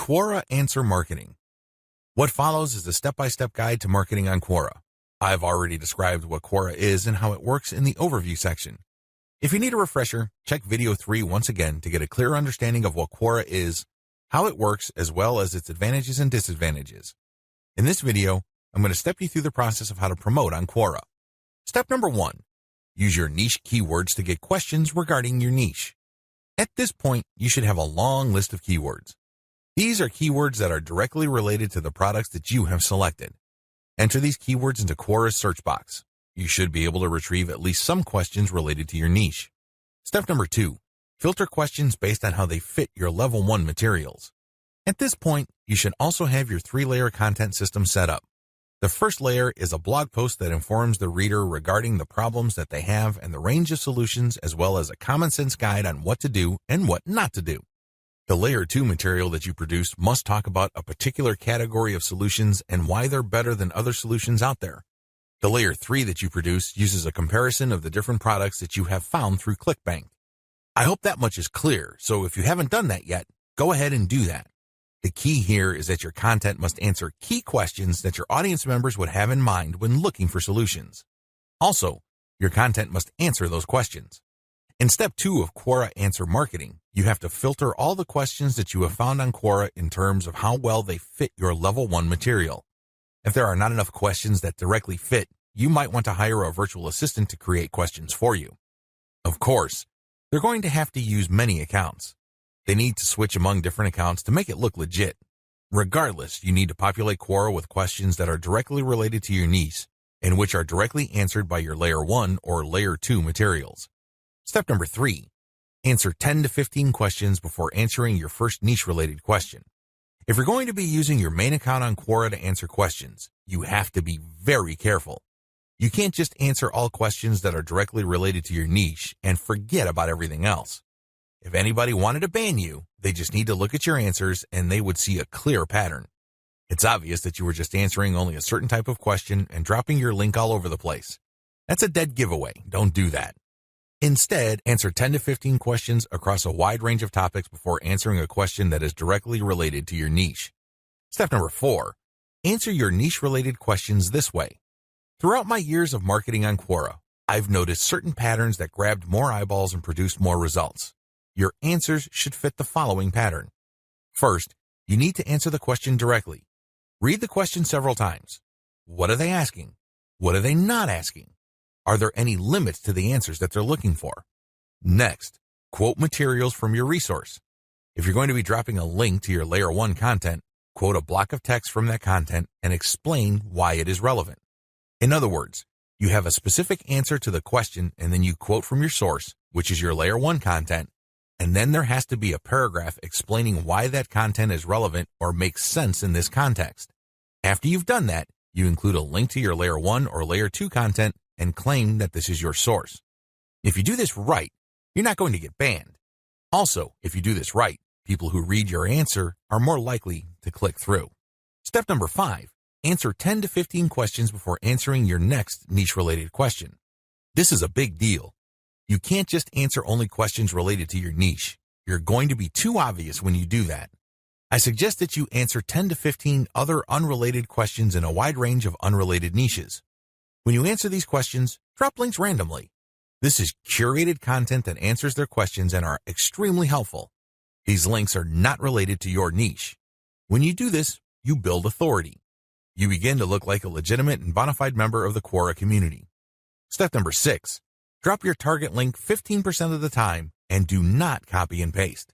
Quora Answer Marketing. What follows is a step-by-step guide to marketing on Quora. I've already described what Quora is and how it works in the overview section. If you need a refresher, check video 3 once again to get a clear understanding of what Quora is, how it works, as well as its advantages and disadvantages. In this video, I'm going to step you through the process of how to promote on Quora. Step number 1. Use your niche keywords to get questions regarding your niche. At this point, you should have a long list of keywords. These are keywords that are directly related to the products that you have selected. Enter these keywords into Quora's search box. You should be able to retrieve at least some questions related to your niche. Step number 2. Filter questions based on how they fit your level 1 materials. At this point, you should also have your 3-layer content system set up. The first layer is a blog post that informs the reader regarding the problems that they have and the range of solutions, as well as a common sense guide on what to do and what not to do. The layer 2 material that you produce must talk about a particular category of solutions and why they're better than other solutions out there. The layer 3 that you produce uses a comparison of the different products that you have found through ClickBank. I hope that much is clear, so if you haven't done that yet, go ahead and do that. The key here is that your content must answer key questions that your audience members would have in mind when looking for solutions. Also, your content must answer those questions. In step 2 of Quora Answer Marketing, you have to filter all the questions that you have found on Quora in terms of how well they fit your level 1 material. If there are not enough questions that directly fit, you might want to hire a virtual assistant to create questions for you. Of course, they're going to have to use many accounts. They need to switch among different accounts to make it look legit. Regardless, you need to populate Quora with questions that are directly related to your niche and which are directly answered by your layer 1 or layer 2 materials. Step number 3. Answer 10 to 15 questions before answering your first niche-related question. If you're going to be using your main account on Quora to answer questions, you have to be very careful. You can't just answer all questions that are directly related to your niche and forget about everything else. If anybody wanted to ban you, they just need to look at your answers and they would see a clear pattern. It's obvious that you were just answering only a certain type of question and dropping your link all over the place. That's a dead giveaway. Don't do that. Instead, answer 10 to 15 questions across a wide range of topics before answering a question that is directly related to your niche. Step number 4. Answer your niche-related questions this way. Throughout my years of marketing on Quora, I've noticed certain patterns that grabbed more eyeballs and produced more results. Your answers should fit the following pattern. First, you need to answer the question directly. Read the question several times. What are they asking? What are they not asking? Are there any limits to the answers that they're looking for? Next, quote materials from your resource. If you're going to be dropping a link to your layer 1 content, quote a block of text from that content and explain why it is relevant. In other words, you have a specific answer to the question and then you quote from your source, which is your layer 1 content, and then there has to be a paragraph explaining why that content is relevant or makes sense in this context. After you've done that, you include a link to your layer 1 or layer 2 content and claim that this is your source. If you do this right, you're not going to get banned. Also, if you do this right, people who read your answer are more likely to click through. Step number 5. Answer 10 to 15 questions before answering your next niche-related question. This is a big deal. You can't just answer only questions related to your niche. You're going to be too obvious when you do that. I suggest that you answer 10 to 15 other unrelated questions in a wide range of unrelated niches. When you answer these questions, drop links randomly. This is curated content that answers their questions and are extremely helpful. These links are not related to your niche. When you do this, you build authority. You begin to look like a legitimate and bona fide member of the Quora community. Step number 6. Drop your target link 15% of the time and do not copy and paste.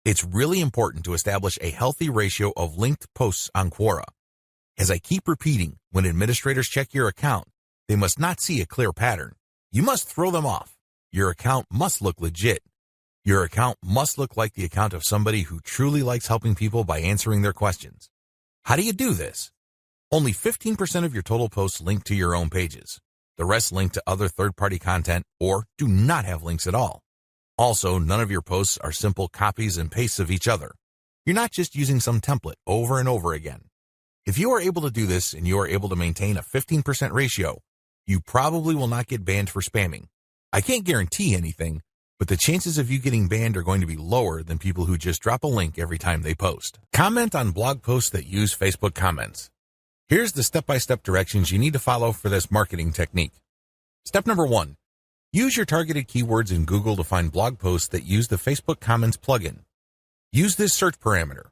It's really important to establish a healthy ratio of linked posts on Quora. As I keep repeating, when administrators check your account, they must not see a clear pattern. You must throw them off. Your account must look legit. Your account must look like the account of somebody who truly likes helping people by answering their questions. How do you do this? Only 15% of your total posts link to your own pages. The rest link to other third-party content or do not have links at all. Also, none of your posts are simple copies and pastes of each other. You're not just using some template over and over again. If you are able to do this and you are able to maintain a 15% ratio, you probably will not get banned for spamming. I can't guarantee anything, but the chances of you getting banned are going to be lower than people who just drop a link every time they post. Comment on blog posts that use Facebook comments. Here's the step-by-step directions you need to follow for this marketing technique. Step number 1. Use your targeted keywords in Google to find blog posts that use the Facebook Comments plugin. Use this search parameter,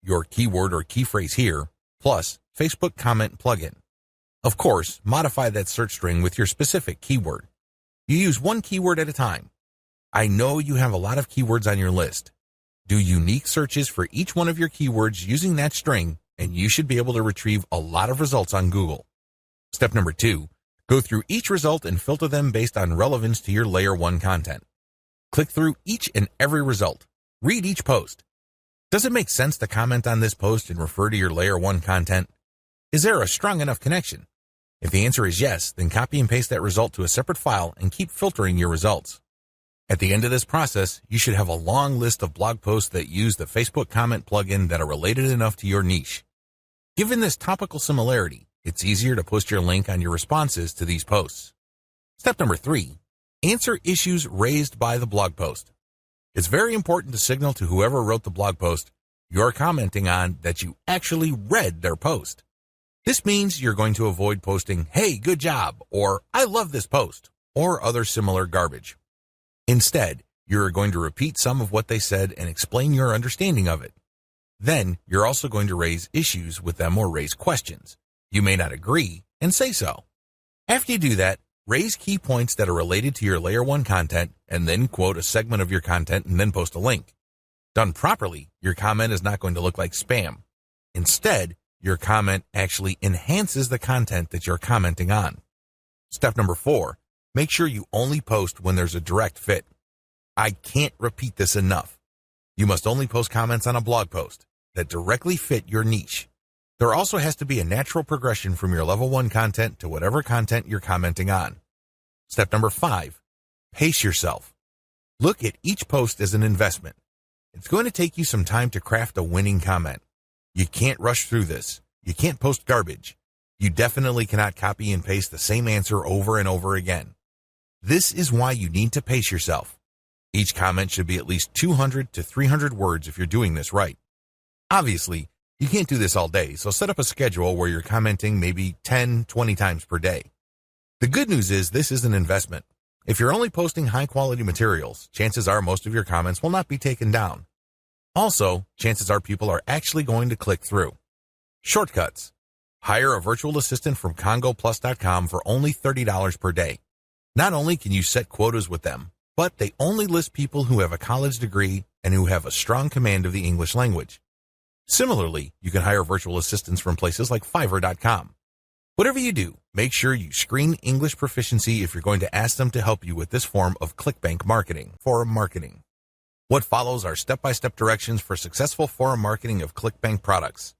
your keyword or key phrase here, plus Facebook Comment plugin. Of course, modify that search string with your specific keyword. You use one keyword at a time. I know you have a lot of keywords on your list. Do unique searches for each one of your keywords using that string, and you should be able to retrieve a lot of results on Google. Step number 2. Go through each result and filter them based on relevance to your Layer 1 content. Click through each and every result. Read each post. Does it make sense to comment on this post and refer to your Layer 1 content? Is there a strong enough connection? If the answer is yes, then copy and paste that result to a separate file and keep filtering your results. At the end of this process, you should have a long list of blog posts that use the Facebook Comment plugin that are related enough to your niche. Given this topical similarity, it's easier to post your link on your responses to these posts. Step number 3. Answer issues raised by the blog post. It's very important to signal to whoever wrote the blog post you're commenting on that you actually read their post. This means you're going to avoid posting, "Hey, good job," or "I love this post," or other similar garbage. Instead, you're going to repeat some of what they said and explain your understanding of it. Then, you're also going to raise issues with them or raise questions. You may not agree, and say so. After you do that, raise key points that are related to your Layer 1 content, and then quote a segment of your content and then post a link. Done properly, your comment is not going to look like spam. Instead, your comment actually enhances the content that you're commenting on. Step number 4. Make sure you only post when there's a direct fit. I can't repeat this enough. You must only post comments on a blog post that directly fit your niche. There also has to be a natural progression from your level 1 content to whatever content you're commenting on. Step number 5. Pace yourself. Look at each post as an investment. It's going to take you some time to craft a winning comment. You can't rush through this. You can't post garbage. You definitely cannot copy and paste the same answer over and over again. This is why you need to pace yourself. Each comment should be at least 200 to 300 words if you're doing this right. Obviously, you can't do this all day, so set up a schedule where you're commenting maybe 10, 20 times per day. The good news is this is an investment. If you're only posting high-quality materials, chances are most of your comments will not be taken down. Also, chances are people are actually going to click through. Shortcuts. Hire a virtual assistant from CongoPlus.com for only $30 per day. Not only can you set quotas with them, but they only list people who have a college degree and who have a strong command of the English language. Similarly, you can hire virtual assistants from places like Fiverr.com. Whatever you do, make sure you screen English proficiency if you're going to ask them to help you with this form of ClickBank marketing, forum marketing. What follows are step-by-step directions for successful forum marketing of ClickBank products.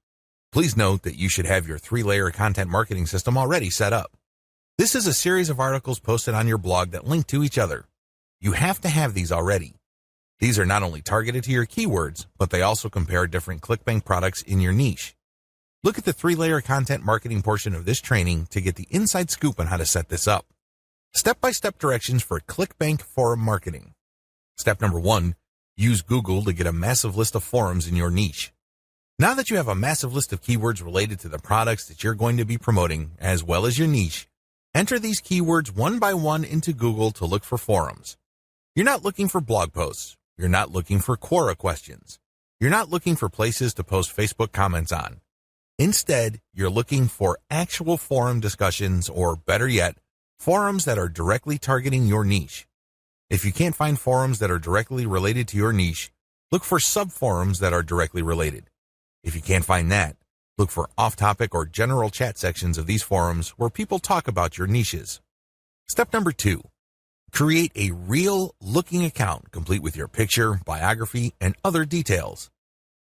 Please note that you should have your 3-layer content marketing system already set up. This is a series of articles posted on your blog that link to each other. You have to have these already. These are not only targeted to your keywords, but they also compare different ClickBank products in your niche. Look at the 3-layer content marketing portion of this training to get the inside scoop on how to set this up. Step-by-step directions for ClickBank forum marketing. Step number 1, use Google to get a massive list of forums in your niche. Now that you have a massive list of keywords related to the products that you're going to be promoting, as well as your niche, enter these keywords one by one into Google to look for forums. You're not looking for blog posts. You're not looking for Quora questions. You're not looking for places to post Facebook comments on. Instead, you're looking for actual forum discussions, or better yet, forums that are directly targeting your niche. If you can't find forums that are directly related to your niche, look for sub-forums that are directly related. If you can't find that, look for off-topic or general chat sections of these forums where people talk about your niches. Step number 2. Create a real-looking account complete with your picture, biography, and other details.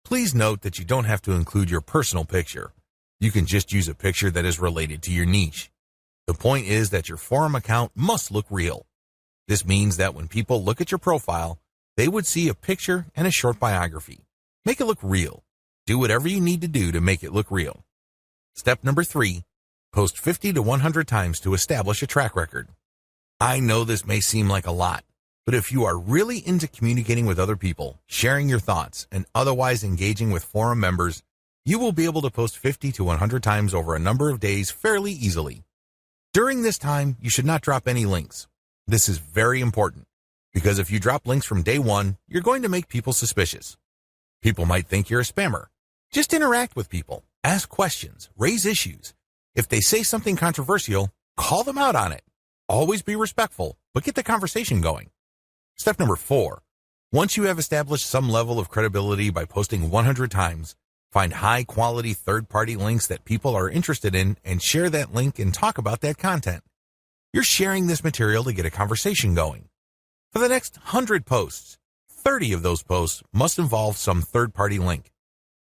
Please note that you don't have to include your personal picture. You can just use a picture that is related to your niche. The point is that your forum account must look real. This means that when people look at your profile, they would see a picture and a short biography. Make it look real. Do whatever you need to do to make it look real. Step number 3, post 50 to 100 times to establish a track record. I know this may seem like a lot, But if you are really into communicating with other people, sharing your thoughts, and otherwise engaging with forum members, you will be able to post 50 to 100 times over a number of days fairly easily. During this time, you should not drop any links. This is very important, because if you drop links from day one, you're going to make people suspicious. People might think you're a spammer. Just interact with people, ask questions, raise issues. If they say something controversial, call them out on it. Always be respectful, but get the conversation going. Step number 4. Once you have established some level of credibility by posting 100 times, find high-quality third-party links that people are interested in and share that link and talk about that content. You're sharing this material to get a conversation going. For the next 100 posts, 30 of those posts must involve some third-party link.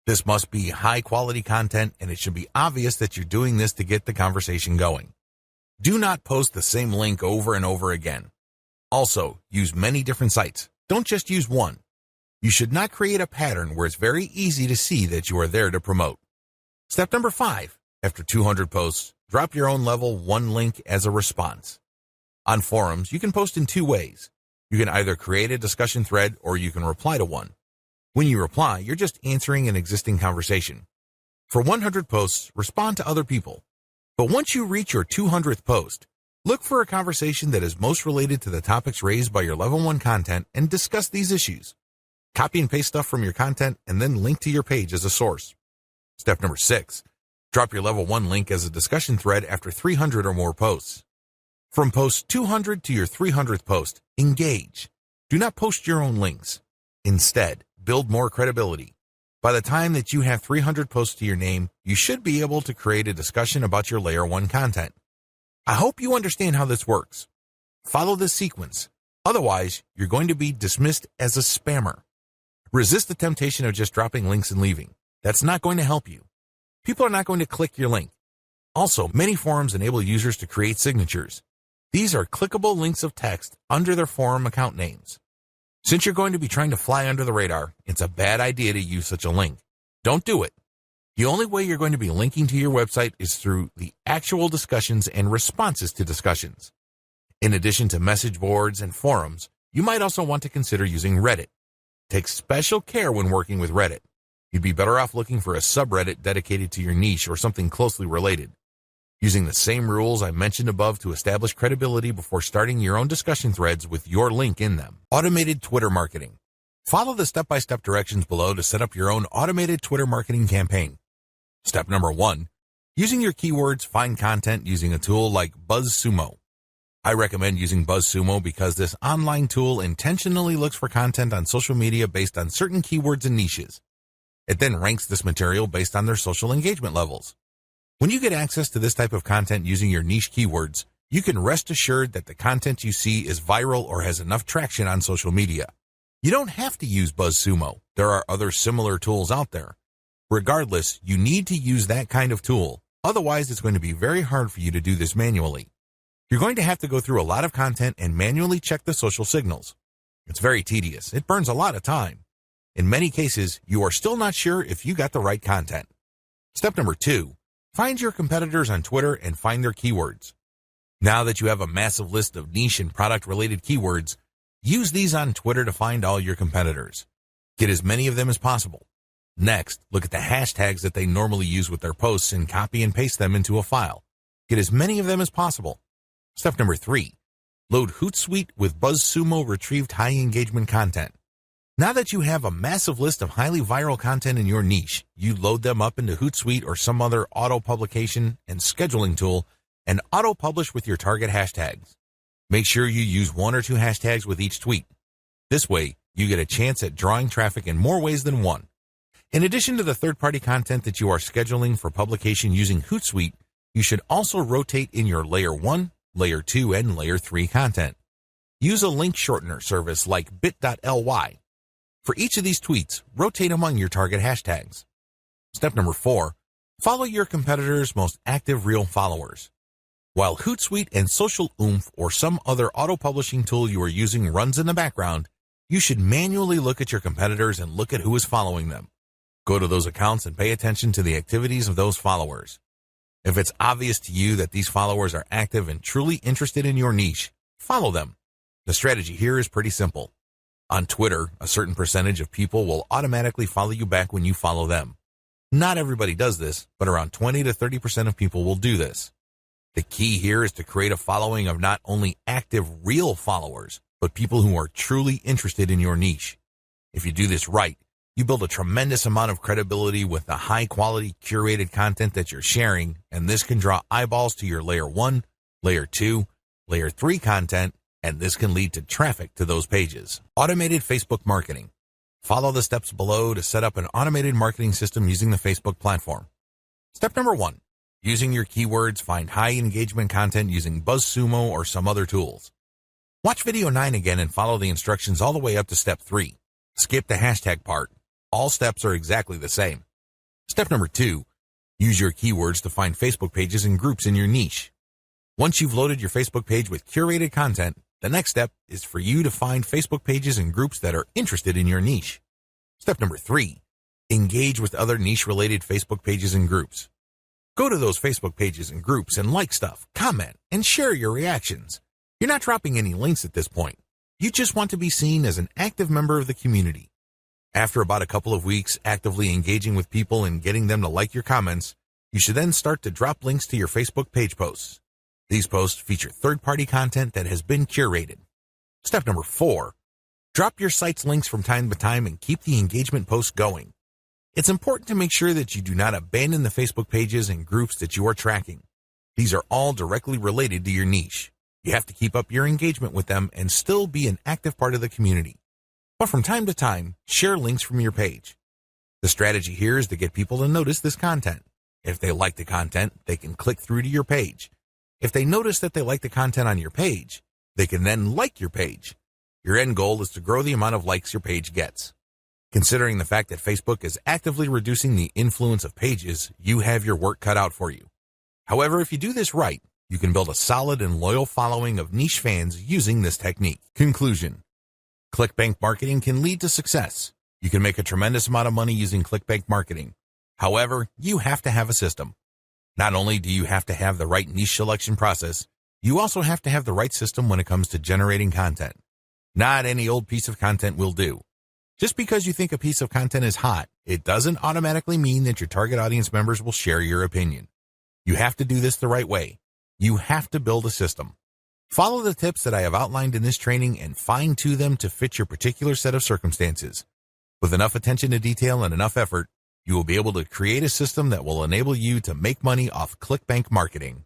This must be high-quality content, and it should be obvious that you're doing this to get the conversation going. Do not post the same link over and over again. Also, use many different sites. Don't just use one. You should not create a pattern where it's very easy to see that you are there to promote. Step number 5. After 200 posts, drop your own level 1 link as a response. On forums, you can post in 2 ways. You can either create a discussion thread or you can reply to one. When you reply, you're just answering an existing conversation. For 100 posts, respond to other people. But once you reach your 200th post, look for a conversation that is most related to the topics raised by your level 1 content and discuss these issues. Copy and paste stuff from your content and then link to your page as a source. Step number 6. Drop your level 1 link as a discussion thread after 300 or more posts. From post 200 to your 300th post, engage. Do not post your own links. Instead, build more credibility. By the time that you have 300 posts to your name, you should be able to create a discussion about your layer 1 content. I hope you understand how this works. Follow this sequence. Otherwise, you're going to be dismissed as a spammer. Resist the temptation of just dropping links and leaving. That's not going to help you. People are not going to click your link. Also, many forums enable users to create signatures. These are clickable links of text under their forum account names. Since you're going to be trying to fly under the radar, it's a bad idea to use such a link. Don't do it. The only way you're going to be linking to your website is through the actual discussions and responses to discussions. In addition to message boards and forums, you might also want to consider using Reddit. Take special care when working with Reddit. You'd be better off looking for a subreddit dedicated to your niche or something closely related. Using the same rules I mentioned above to establish credibility before starting your own discussion threads with your link in them. Automated Twitter marketing. Follow the step-by-step directions below to set up your own automated Twitter marketing campaign. Step number 1. Using your keywords, find content using a tool like BuzzSumo. I recommend using BuzzSumo because this online tool intentionally looks for content on social media based on certain keywords and niches. It then ranks this material based on their social engagement levels. When you get access to this type of content using your niche keywords, you can rest assured that the content you see is viral or has enough traction on social media. You don't have to use BuzzSumo. There are other similar tools out there. Regardless, you need to use that kind of tool. Otherwise, it's going to be very hard for you to do this manually. You're going to have to go through a lot of content and manually check the social signals. It's very tedious. It burns a lot of time. In many cases, you are still not sure if you got the right content. Step number 2. Find your competitors on Twitter and find their keywords. Now that you have a massive list of niche and product-related keywords, use these on Twitter to find all your competitors. Get as many of them as possible. Next, look at the hashtags that they normally use with their posts and copy and paste them into a file. Get as many of them as possible. Step number 3. Load Hootsuite with BuzzSumo retrieved high engagement content. Now that you have a massive list of highly viral content in your niche, you load them up into Hootsuite or some other auto-publication and scheduling tool and auto-publish with your target hashtags. Make sure you use 1 or 2 hashtags with each tweet. This way, you get a chance at drawing traffic in more ways than one. In addition to the third-party content that you are scheduling for publication using Hootsuite, you should also rotate in your Layer 1, Layer 2, and Layer 3 content. Use a link shortener service like bit.ly. For each of these tweets, rotate among your target hashtags. Step number 4. Follow your competitors' most active real followers. While Hootsuite and Social Oomph or some other auto-publishing tool you are using runs in the background, you should manually look at your competitors and look at who is following them. Go to those accounts and pay attention to the activities of those followers. If it's obvious to you that these followers are active and truly interested in your niche, follow them. The strategy here is pretty simple. On Twitter, a certain percentage of people will automatically follow you back when you follow them. Not everybody does this, but around 20 to 30% of people will do this. The key here is to create a following of not only active, real followers, but people who are truly interested in your niche. If you do this right, you build a tremendous amount of credibility with the high-quality, curated content that you're sharing, and this can draw eyeballs to your Layer 1, Layer 2, Layer 3 content, and this can lead to traffic to those pages. Automated Facebook marketing. Follow the steps below to set up an automated marketing system using the Facebook platform. Step number 1. Using your keywords, find high engagement content using BuzzSumo or some other tools. Watch video 9 again and follow the instructions all the way up to step 3. Skip the hashtag part. All steps are exactly the same. Step number 2. Use your keywords to find Facebook pages and groups in your niche. Once you've loaded your Facebook page with curated content, the next step is for you to find Facebook pages and groups that are interested in your niche. Step number 3. Engage with other niche-related Facebook pages and groups. Go to those Facebook pages and groups and like stuff, comment, and share your reactions. You're not dropping any links at this point. You just want to be seen as an active member of the community. After about a couple of weeks actively engaging with people and getting them to like your comments, you should then start to drop links to your Facebook page posts. These posts feature third-party content that has been curated. Step number 4. Drop your site's links from time to time and keep the engagement posts going. It's important to make sure that you do not abandon the Facebook pages and groups that you are tracking. These are all directly related to your niche. You have to keep up your engagement with them and still be an active part of the community. But from time to time, share links from your page. The strategy here is to get people to notice this content. If they like the content, they can click through to your page. If they notice that they like the content on your page, they can then like your page. Your end goal is to grow the amount of likes your page gets. Considering the fact that Facebook is actively reducing the influence of pages, you have your work cut out for you. However, if you do this right, you can build a solid and loyal following of niche fans using this technique. Conclusion. ClickBank marketing can lead to success. You can make a tremendous amount of money using ClickBank marketing. However, you have to have a system. Not only do you have to have the right niche selection process, you also have to have the right system when it comes to generating content. Not any old piece of content will do. Just because you think a piece of content is hot, it doesn't automatically mean that your target audience members will share your opinion. You have to do this the right way. You have to build a system. Follow the tips that I have outlined in this training and fine-tune them to fit your particular set of circumstances. With enough attention to detail and enough effort, you will be able to create a system that will enable you to make money off ClickBank marketing.